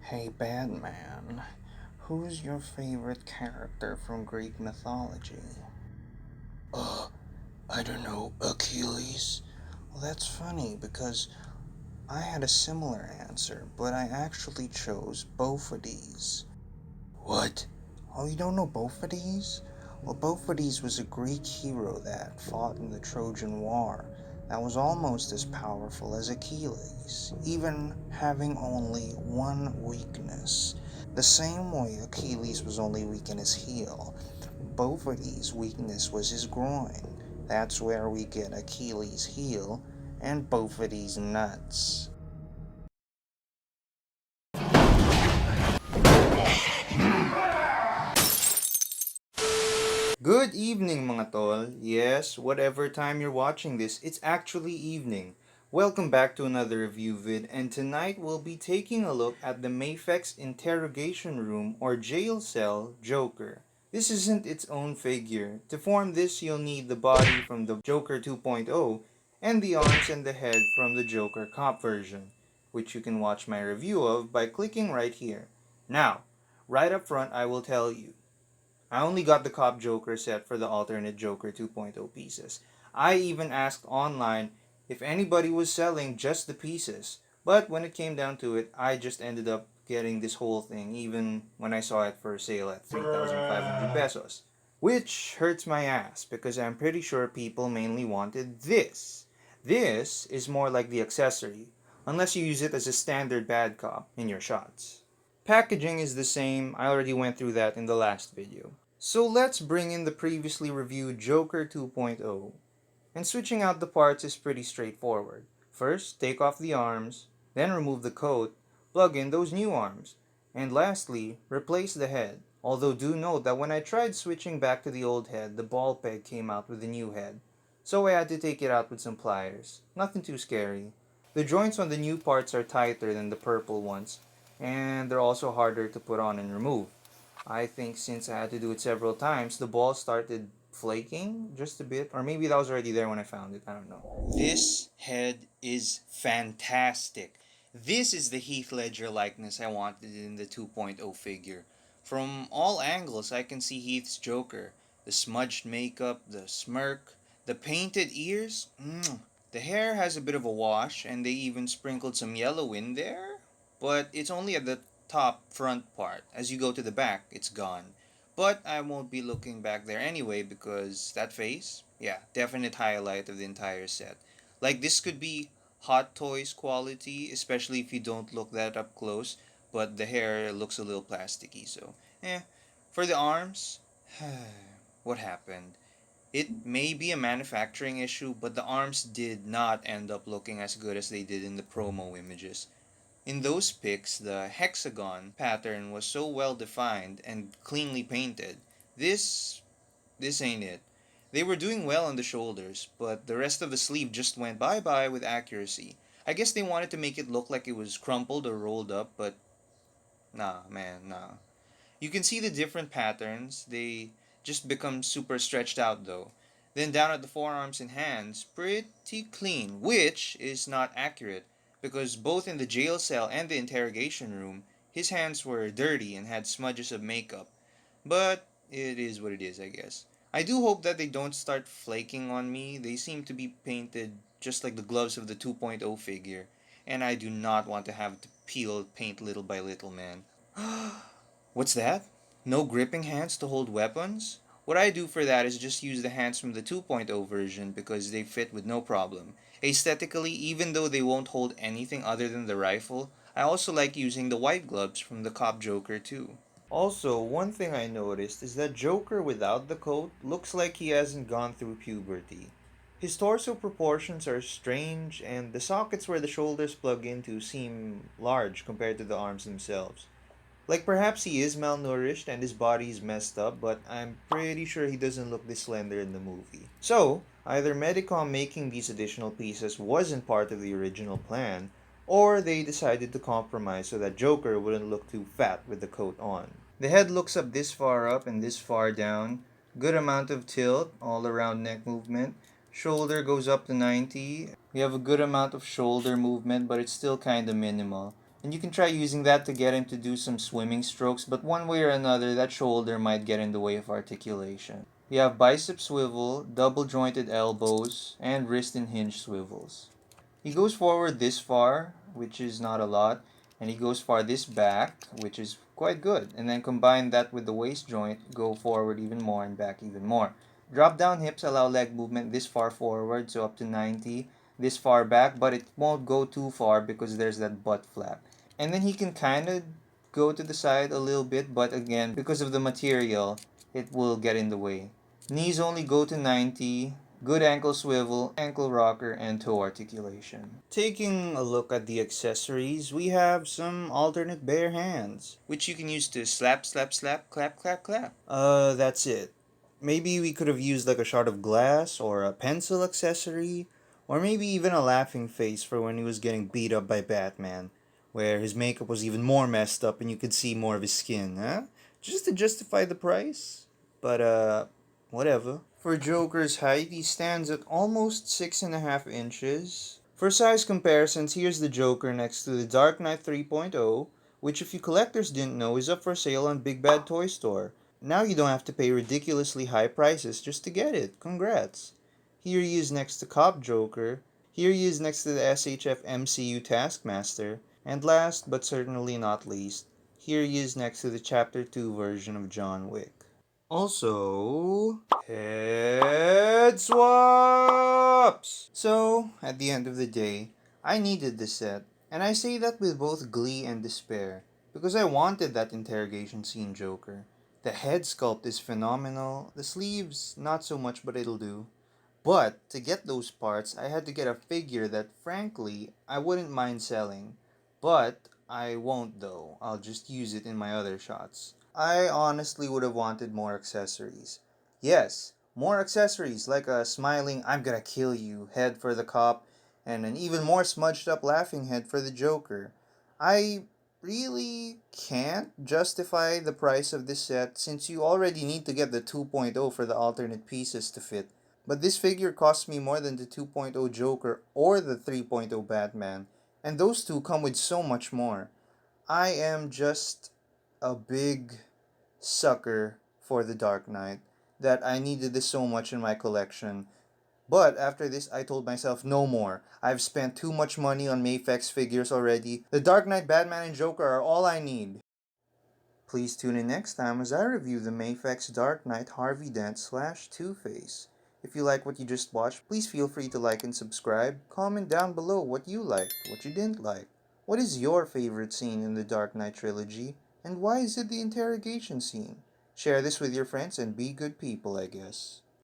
Hey Batman, who's your favorite character from Greek mythology? Uh, I don't know, Achilles? Well, that's funny because I had a similar answer, but I actually chose Bophades. What? Oh, you don't know Bophades? Well, Bophades was a Greek hero that fought in the Trojan War that was almost as powerful as Achilles, even having only one weakness. The same way Achilles was only weak in his heel, Bophades' weakness was his groin. That's where we get Achilles' heel and Bophades' nuts. Good evening mga tol. Yes, whatever time you're watching this, it's actually evening. Welcome back to another review vid, and tonight we'll be taking a look at the Mafex Interrogation Room or Jailcell Joker. This isn't its own figure. To form this, you'll need the body from the Joker 2.0 and the arms and the head from the Joker Cop version, which you can watch my review of by clicking right here. Now, right up front, I will tell you, I only got the Cop Joker set for the alternate Joker 2.0 pieces. I even asked online if anybody was selling just the pieces, but when it came down to it, I just ended up getting this whole thing even when I saw it for sale at 3,500 pesos. Which hurts my ass because I'm pretty sure people mainly wanted this. This is more like the accessory, unless you use it as a standard bad cop in your shots. Packaging is the same, I already went through that in the last video. So let's bring in the previously reviewed Joker 2.0. And switching out the parts is pretty straightforward. First, take off the arms, then remove the coat, plug in those new arms, and lastly, replace the head. Although do note that when I tried switching back to the old head, the ball peg came out with the new head. So I had to take it out with some pliers. Nothing too scary. The joints on the new parts are tighter than the purple ones, and they're also harder to put on and remove. I think since I had to do it several times, the ball started flaking just a bit, or maybe that was already there when I found it. I don't know. This head is fantastic. This is the Heath Ledger likeness I wanted in the 2.0 figure. From all angles, I can see Heath's Joker. The smudged makeup, the smirk, the painted ears. The hair has a bit of a wash, and they even sprinkled some yellow in there. But it's only at the top front part. As you go to the back, it's gone. But I won't be looking back there anyway because that face, yeah, definite highlight of the entire set. Like this could be Hot Toys quality, especially if you don't look that up close, but the hair looks a little plasticky, so For the arms, what happened? It may be a manufacturing issue, but the arms did not end up looking as good as they did in the promo images. In those pics, the hexagon pattern was so well defined and cleanly painted. This this ain't it. They were doing well on the shoulders, but the rest of the sleeve just went bye-bye with accuracy. I guess they wanted to make it look like it was crumpled or rolled up, but nah, man, nah. You can see the different patterns. They just become super stretched out though. Then down at the forearms and hands, pretty clean, which is not accurate because both in the jail cell and the interrogation room, his hands were dirty and had smudges of makeup. But it is what it is, I guess. I do hope that they don't start flaking on me. They seem to be painted just like the gloves of the 2.0 figure, and I do not want to have to peel paint little by little, man. What's that? No gripping hands to hold weapons? What I do for that is just use the hands from the 2.0 version because they fit with no problem. Aesthetically, even though they won't hold anything other than the rifle, I also like using the white gloves from the Cop Joker too. Also, one thing I noticed is that Joker without the coat looks like he hasn't gone through puberty. His torso proportions are strange, and the sockets where the shoulders plug into seem large compared to the arms themselves. Like perhaps he is malnourished and his body is messed up, but I'm pretty sure he doesn't look this slender in the movie. So, either Medicom making these additional pieces wasn't part of the original plan, or they decided to compromise so that Joker wouldn't look too fat with the coat on. The head looks up this far up and this far down. Good amount of tilt, all around neck movement. Shoulder goes up to 90. We have a good amount of shoulder movement, but it's still kinda minimal. And you can try using that to get him to do some swimming strokes, but one way or another, that shoulder might get in the way of articulation. You have bicep swivel, double jointed elbows, and wrist and hinge swivels. He goes forward this far, which is not a lot, and he goes far this back, which is quite good. And then combine that with the waist joint, go forward even more and back even more. Drop down hips allow leg movement this far forward, so up to 90, this far back, but it won't go too far because there's that butt flap. And then he can kind of go to the side a little bit, but again, because of the material, it will get in the way. Knees only go to 90, good ankle swivel, ankle rocker, and toe articulation. Taking a look at the accessories, we have some alternate bare hands, which you can use to slap, slap, slap, clap, clap, clap. That's it. Maybe we could have used like a shard of glass or a pencil accessory, or maybe even a laughing face for when he was getting beat up by Batman, where his makeup was even more messed up and you could see more of his skin, huh? Just to justify the price? But, whatever. For Joker's height, he stands at almost 6.5 inches. For size comparisons, here's the Joker next to the Dark Knight 3.0, which if you collectors didn't know is up for sale on Big Bad Toy Store. Now you don't have to pay ridiculously high prices just to get it. Congrats. Here he is next to Cop Joker. Here he is next to the SHF MCU Taskmaster. And last but certainly not least, here he is next to the Chapter 2 version of John Wick. Also, head swaps! So, at the end of the day, I needed this set, and I say that with both glee and despair, because I wanted that interrogation scene Joker. The head sculpt is phenomenal, the sleeves, not so much, but it'll do. But to get those parts, I had to get a figure that, frankly, I wouldn't mind selling. But I won't though, I'll just use it in my other shots. I honestly would have wanted more accessories. Yes, more accessories like a smiling I'm gonna kill you head for the cop and an even more smudged up laughing head for the Joker. I really can't justify the price of this set since you already need to get the 2.0 for the alternate pieces to fit. But this figure costs me more than the 2.0 Joker or the 3.0 Batman, and those two come with so much more. I am just a big sucker for the Dark Knight that I needed this so much in my collection. But after this, I told myself no more. I've spent too much money on Mafex figures already. The Dark Knight, Batman, and Joker are all I need. Please tune in next time as I review the Mafex Dark Knight Harvey Dent / Two-Face. If you like what you just watched, please feel free to like and subscribe. Comment down below what you liked, what you didn't like. What is your favorite scene in the Dark Knight trilogy? And why is it the interrogation scene? Share this with your friends and be good people, I guess.